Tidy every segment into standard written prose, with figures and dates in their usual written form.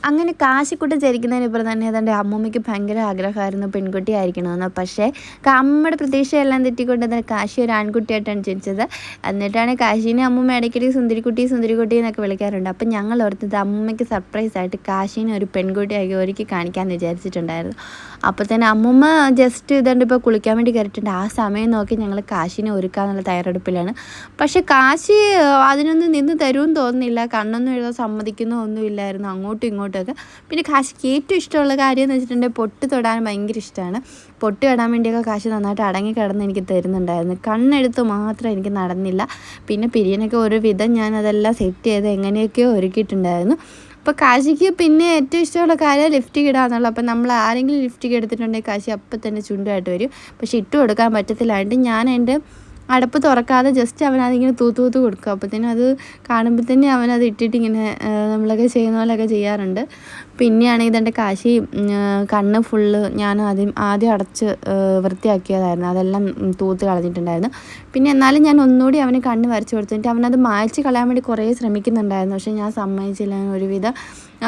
അങ്ങനെ കാശിക്കുട്ടി ജനിക്കുന്നതിനിപ്പുറം തന്നെ ഏതാണ്ട് അമ്മൂമ്മയ്ക്ക് ഭയങ്കര ആഗ്രഹമായിരുന്നു പെൺകുട്ടി ആയിരിക്കണമെന്ന്. പക്ഷേ അമ്മയുടെ പ്രതീക്ഷയെല്ലാം തെറ്റിക്കൊണ്ട് തന്നെ കാശി ഒരു ആൺകുട്ടിയായിട്ടാണ് ജനിച്ചത്. എന്നിട്ടാണ് കാശീനെ അമ്മൂമ്മ ഇടയ്ക്കിടയ്ക്ക് സുന്ദരിക്കുട്ടി സുന്ദരിക്കുട്ടി എന്നൊക്കെ വിളിക്കാറുണ്ട്. അപ്പം ഞങ്ങൾ ഓർത്തത് അമ്മൂമ്മയ്ക്ക് സർപ്രൈസായിട്ട് കാശീനെ ഒരു പെൺകുട്ടിയാക്കി ഒരുക്കി കാണിക്കാമെന്ന് വിചാരിച്ചിട്ടുണ്ടായിരുന്നു. അപ്പോൾ തന്നെ അമ്മൂമ്മ ജസ്റ്റ് ഇതുകൊണ്ട് ഇപ്പോൾ കുളിക്കാൻ വേണ്ടി കയറിയിട്ടുണ്ട്. ആ സമയം നോക്കി ഞങ്ങൾ കാശീനെ ഒരുക്കാന്നുള്ള തയ്യാറെടുപ്പിലാണ്. പക്ഷേ കാശി അതിനൊന്നും നിന്ന് തരുമെന്ന് തോന്നുന്നില്ല. കണ്ണൊന്നും എഴുതാൻ സമ്മതിക്കുന്നോ ഒന്നുമില്ലായിരുന്നു അങ്ങോട്ടും ഇങ്ങോട്ടുമൊക്കെ. പിന്നെ കാശിക്ക് ഏറ്റവും ഇഷ്ടമുള്ള കാര്യം എന്ന് വെച്ചിട്ടുണ്ടെങ്കിൽ പൊട്ട് തൊടാൻ ഭയങ്കര ഇഷ്ടമാണ്. പൊട്ട് തൊടാൻ വേണ്ടിയൊക്കെ കാശി നന്നായിട്ട് അടങ്ങി കിടന്ന് എനിക്ക് തരുന്നുണ്ടായിരുന്നു. കണ്ണെടുത്ത് മാത്രം എനിക്ക് നടന്നില്ല. പിന്നെ പിരിയനൊക്കെ ഒരു വിധം ഞാനതെല്ലാം സെറ്റ് ചെയ്ത് എങ്ങനെയൊക്കെയോ ഒരുക്കിയിട്ടുണ്ടായിരുന്നു. അപ്പോൾ കാശിക്ക് പിന്നെ ഏറ്റവും ഇഷ്ടമുള്ള കാര്യം ലിപ്സ്റ്റിക് ഇടാന്നുള്ളത്. അപ്പം നമ്മൾ ആരെങ്കിലും ലിപ്സ്റ്റിക് എടുത്തിട്ടുണ്ടെങ്കിൽ കാശി അപ്പം തന്നെ ചുണ്ടുമായിട്ട് വരും. പക്ഷെ ഇട്ട് കൊടുക്കാൻ പറ്റത്തില്ലാണ്ട് ഞാൻ എൻ്റെ അടപ്പ് തുറക്കാതെ ജസ്റ്റ് അവനതിങ്ങനെ തൂത്ത് കൊടുക്കും. അപ്പോഴത്തേനും അത് കാണുമ്പോൾ തന്നെ അവനത് ഇട്ടിട്ട് ഇങ്ങനെ നമ്മളൊക്കെ ചെയ്യുന്ന പോലെയൊക്കെ ചെയ്യാറുണ്ട്. പിന്നെയാണെങ്കിൽ ഇതെൻ്റെ കാശി കണ്ണ് ഫുള്ള് ഞാൻ ആദ്യം അടച്ച് വൃത്തിയാക്കിയതായിരുന്നു. അതെല്ലാം തൂത്ത് കളഞ്ഞിട്ടുണ്ടായിരുന്നു. പിന്നെ എന്നാലും ഞാൻ ഒന്നുകൂടി അവന് കണ്ണ് വരച്ച് കൊടുത്തിട്ട് അവനത് മായ്ച്ച് കളയാൻ വേണ്ടി കുറേ ശ്രമിക്കുന്നുണ്ടായിരുന്നു. പക്ഷേ ഞാൻ സമ്മതിച്ചില്ല. ഒരുവിധം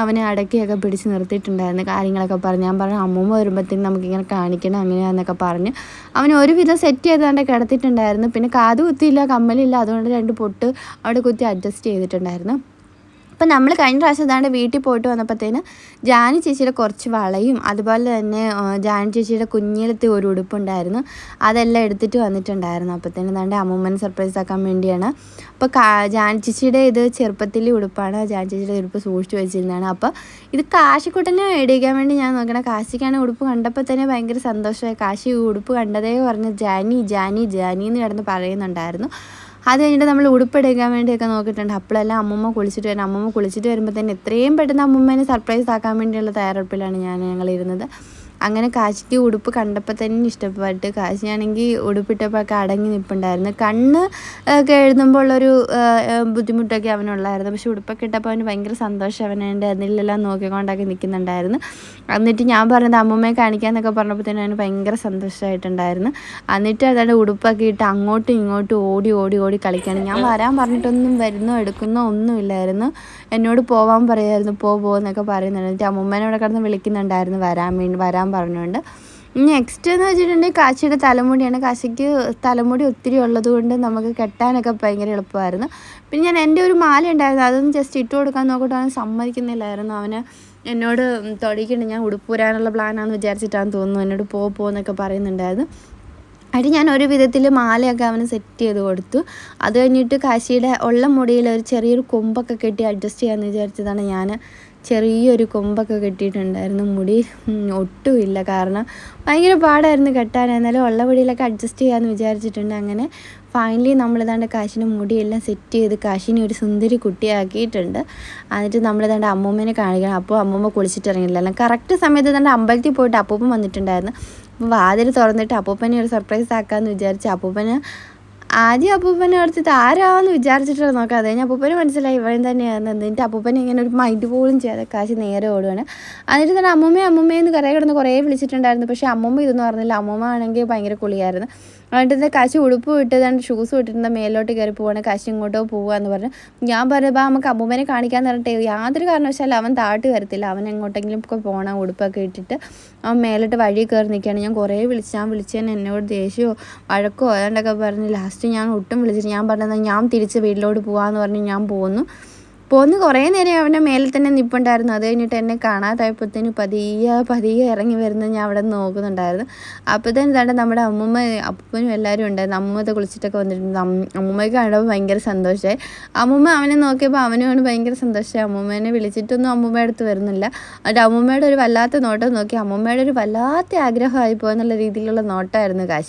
അവനെ അടക്കിയൊക്കെ പിടിച്ച് നിർത്തിയിട്ടുണ്ടായിരുന്നു. കാര്യങ്ങളൊക്കെ പറഞ്ഞ് ഞാൻ പറഞ്ഞു അമ്മൂമ്മ വരുമ്പോഴത്തേക്കും നമുക്കിങ്ങനെ കാണിക്കണം അങ്ങനെയാണെന്നൊക്കെ പറഞ്ഞ് അവന് ഒരുവിധം സെറ്റ് ചെയ്താണ്ട് കിടത്തിയിട്ടുണ്ടായിരുന്നു. പിന്നെ കാത് കുത്തിയില്ല, കമ്മലില്ല, അതുകൊണ്ട് 2 പൊട്ട് അവിടെ കുത്തി അഡ്ജസ്റ്റ് ചെയ്തിട്ടുണ്ടായിരുന്നു. അപ്പം നമ്മൾ കഴിഞ്ഞ പ്രാവശ്യം ഏതാണ്ട് വീട്ടിൽ പോയിട്ട് വന്നപ്പോഴത്തേന് ജാനി ചേച്ചിയുടെ കുറച്ച് വളയും അതുപോലെ തന്നെ ജാനി ചേച്ചിയുടെ കുഞ്ഞിലത്തെ ഒരു ഉടുപ്പുണ്ടായിരുന്നു. അതെല്ലാം എടുത്തിട്ട് വന്നിട്ടുണ്ടായിരുന്നു. അപ്പോഴത്തേന് ഏതാണ്ട് അമ്മൂമ്മനെ സർപ്രൈസ് ആക്കാൻ വേണ്ടിയാണ്. അപ്പോൾ ജാനി ചേച്ചിയുടെ ഇത് ചെറുപ്പത്തിലെ ഉടുപ്പാണ്. ജാനി ചേച്ചിയുടെ ഉടുപ്പ് സൂക്ഷിച്ച് വെച്ചിരുന്നതാണ്. അപ്പോൾ ഇത് കാശിക്കുട്ടനെ ഇടിക്കാൻ വേണ്ടി ഞാൻ നോക്കണം. കാശിക്കാണ് ഉടുപ്പ് കണ്ടപ്പോൾ തന്നെ ഭയങ്കര സന്തോഷമായി. കാശി ഉടുപ്പ് കണ്ടതേ പറഞ്ഞ് ജാനി ജാനി ജാനി എന്ന് കിടന്ന് പറയുന്നുണ്ടായിരുന്നു. അത് കഴിഞ്ഞിട്ട് നമ്മൾ ഉടുപ്പെടുക്കാൻ വേണ്ടിയൊക്കെ നോക്കിയിട്ടുണ്ട്. അപ്പോഴെല്ലാം അമ്മൂമ്മ കുളിച്ചിട്ട് വരുമ്പോൾ തന്നെ എത്രയും പെട്ടെന്ന് അമ്മൂമ്മേനെ സർപ്രൈസ് ആക്കാൻ വേണ്ടിയുള്ള തയ്യാറെടുപ്പിലാണ് ഞങ്ങളിരുന്നത്. അങ്ങനെ കാശിക്ക് ഉടുപ്പ് കണ്ടപ്പോൾ തന്നെ ഇഷ്ടപ്പെട്ട് കാശിയാണെങ്കിൽ ഉടുപ്പിട്ടപ്പോഴൊക്കെ അടങ്ങി നിൽപ്പുണ്ടായിരുന്നു. കണ്ണ് ഒക്കെ എഴുതുമ്പോൾ ഉള്ളൊരു ബുദ്ധിമുട്ടൊക്കെ അവനുള്ളായിരുന്നു. പക്ഷേ ഉടുപ്പൊക്കെ ഇട്ടപ്പോൾ അവന് ഭയങ്കര സന്തോഷം. അവനെൻ്റെ അതിലെല്ലാം നോക്കിക്കൊണ്ടൊക്കെ നിൽക്കുന്നുണ്ടായിരുന്നു. എന്നിട്ട് ഞാൻ പറഞ്ഞത് അമ്മൂമ്മയെ കാണിക്കാമെന്നൊക്കെ പറഞ്ഞപ്പോൾ തന്നെ അവന് ഭയങ്കര സന്തോഷമായിട്ടുണ്ടായിരുന്നു. എന്നിട്ട് അതായത് ഉടുപ്പൊക്കെ ഇട്ട് അങ്ങോട്ടും ഇങ്ങോട്ടും ഓടി കളിക്കുകയാണ്. ഞാൻ വരാൻ പറഞ്ഞിട്ടൊന്നും വരുന്നോ എടുക്കുന്നോ ഒന്നുമില്ലായിരുന്നു. എന്നോട് പോവാൻ പറയുമായിരുന്നു. പോകുന്നൊക്കെ പറയുന്നുണ്ട്. എന്നിട്ട് അമ്മൂമ്മേനോട് കിടന്ന് വിളിക്കുന്നുണ്ടായിരുന്നു വരാൻ പറഞ്ഞുകൊണ്ട്. നെക്സ്റ്റ് എന്ന് വെച്ചിട്ടുണ്ടെങ്കിൽ കാശിയുടെ തലമുടിയാണ്. കാശിക്ക് തലമുടി ഒത്തിരി ഉള്ളത് കൊണ്ട് നമുക്ക് കെട്ടാനൊക്കെ ഭയങ്കര എളുപ്പമായിരുന്നു. പിന്നെ ഞാൻ എൻ്റെ ഒരു മാല ഉണ്ടായിരുന്നു, അതൊന്നും ജസ്റ്റ് ഇട്ട് കൊടുക്കാൻ നോക്കിയിട്ട് അവൻ സമ്മതിക്കുന്നില്ലായിരുന്നു. അവന് എന്നോട് തൊടിക്കണ്ട് ഞാൻ ഉടുപ്പൂരാനുള്ള പ്ലാനാണെന്ന് വിചാരിച്ചിട്ടാണെന്ന് തോന്നുന്നു എന്നോട് പോകുന്നൊക്കെ പറയുന്നുണ്ടായിരുന്നു. അതിന് ഞാൻ ഒരു വിധത്തിൽ മാലയൊക്കെ അവന് സെറ്റ് ചെയ്ത് കൊടുത്തു. അത് കഴിഞ്ഞിട്ട് കാശിയുടെ ഉള്ള മുടിയിൽ ഒരു ചെറിയൊരു കൊമ്പൊക്കെ കെട്ടി അഡ്ജസ്റ്റ് ചെയ്യാമെന്ന് വിചാരിച്ചതാണ്. ഞാൻ ചെറിയൊരു കൊമ്പൊക്കെ കെട്ടിയിട്ടുണ്ടായിരുന്നു. മുടി ഒട്ടുമില്ല, കാരണം ഭയങ്കര പാടായിരുന്നു കെട്ടാൻ. എന്നാലും ഉള്ള മുടിയിലൊക്കെ അഡ്ജസ്റ്റ് ചെയ്യാമെന്ന് വിചാരിച്ചിട്ടുണ്ട്. അങ്ങനെ ഫൈനലി നമ്മളിതാണ്ട് കാശിന് മുടിയെല്ലാം സെറ്റ് ചെയ്ത് കാശിനെ ഒരു സുന്ദരി കുട്ടിയാക്കിയിട്ടുണ്ട്. എന്നിട്ട് നമ്മളിതാണ്ട് അമ്മൂമ്മേനെ കാണിക്കണം. അപ്പോൾ അമ്മൂമ്മ കുളിച്ചിട്ടിറങ്ങിയില്ല. കറക്റ്റ് സമയത്ത് തന്നെ അമ്പലത്തിൽ പോയിട്ട് അപ്പൂപ്പൻ വന്നിട്ടുണ്ടായിരുന്നു. അപ്പോൾ വാതിൽ തുറന്നിട്ട് അപ്പൂപ്പനെ ഒരു സർപ്രൈസ് ആക്കാമെന്ന് വിചാരിച്ച് ആദ്യം അപ്പൂപ്പനെ ഓർത്തിട്ട് ആരാന്ന് വിചാരിച്ചിട്ടാണ് നോക്കാം. അത് കഴിഞ്ഞ് അപ്പൂപ്പന് മനസ്സിലായി ഇവൻ തന്നെയാണ്. എന്നിട്ട് അപ്പൂപ്പനെ ഇങ്ങനെ ഒരു മൈൻഡ് പോലും ചെയ്യാതെ കാശി നേരെ ഓടുകയാണ്. എന്നിട്ട് തന്നെ അമ്മൂമ്മയെന്ന് കുറേ വിളിച്ചിട്ടുണ്ടായിരുന്നു. പക്ഷേ അമ്മൂമ്മ ഇതൊന്നും പറഞ്ഞില്ല. അമ്മൂമ്മ ആണെങ്കിൽ ഭയങ്കര കുളിയായിരുന്നു. എന്നിട്ട് കാശി ഉടുപ്പ് ഇട്ടതാണ് ഷൂസ് ഇട്ടിരുന്ന മേലോട്ട് കയറി പോവാണ്. കാശി ഇങ്ങോട്ടോ പോവാന്ന് പറഞ്ഞു. ഞാൻ പറഞ്ഞപ്പോൾ നമുക്ക് അമ്മൂമ്മനെ കാണിക്കാൻ പറഞ്ഞിട്ട് യാതൊരു കാരണവശാലും അവൻ താഴ്ത്തി വരത്തില്ല. അവൻ എങ്ങോട്ടെങ്കിലും ഒക്കെ പോകണം ഉടുപ്പൊക്കെ ഇട്ടിട്ട്. അവൻ മേലോട്ട് വഴി കയറി നിൽക്കുകയാണ്. ഞാൻ കുറേ വിളിച്ചതിന് എന്നോട് ദേഷ്യമോ വഴക്കോ ഏതാണ്ടൊക്കെ പറഞ്ഞ് ലാസ്റ്റ് ഞാൻ ഒട്ടും വിളിച്ചിട്ട് ഞാൻ പറഞ്ഞത് ഞാൻ തിരിച്ച് വീട്ടിലോട്ട് പോകാമെന്ന് പറഞ്ഞ് ഞാൻ പോന്ന് കുറേ നേരം അവൻ്റെ മേലെ തന്നെ നിൽപ്പുണ്ടായിരുന്നു. അത് കഴിഞ്ഞിട്ട് എന്നെ കാണാതായപ്പോഴത്തേന് പതിയെ ഇറങ്ങി വരുന്നത് ഞാൻ അവിടെ നോക്കുന്നുണ്ടായിരുന്നു. അപ്പോഴത്തേനും തന്നെ നമ്മുടെ അപ്പനും എല്ലാവരും ഉണ്ടായിരുന്നു. അമ്മൂമ്മത്തെ കുളിച്ചിട്ടൊക്കെ വന്നിട്ടുണ്ട്. അമ്മൂമ്മയ്ക്ക് കണ്ടപ്പോൾ ഭയങ്കര സന്തോഷമായി. അമ്മൂമ്മ അവനെ നോക്കിയപ്പോൾ അവനുമാണ് ഭയങ്കര സന്തോഷമായി. അമ്മൂമ്മേനെ വിളിച്ചിട്ടൊന്നും അമ്മൂമ്മയുടെ അടുത്ത് വരുന്നില്ല. എന്നിട്ട് അമ്മൂമ്മയുടെ ഒരു വല്ലാത്ത നോട്ടം നോക്കി അമ്മൂമ്മയുടെ ഒരു വല്ലാത്ത ആഗ്രഹമായി പോകുന്നുള്ള രീതിയിലുള്ള നോട്ടമായിരുന്നു കാശി.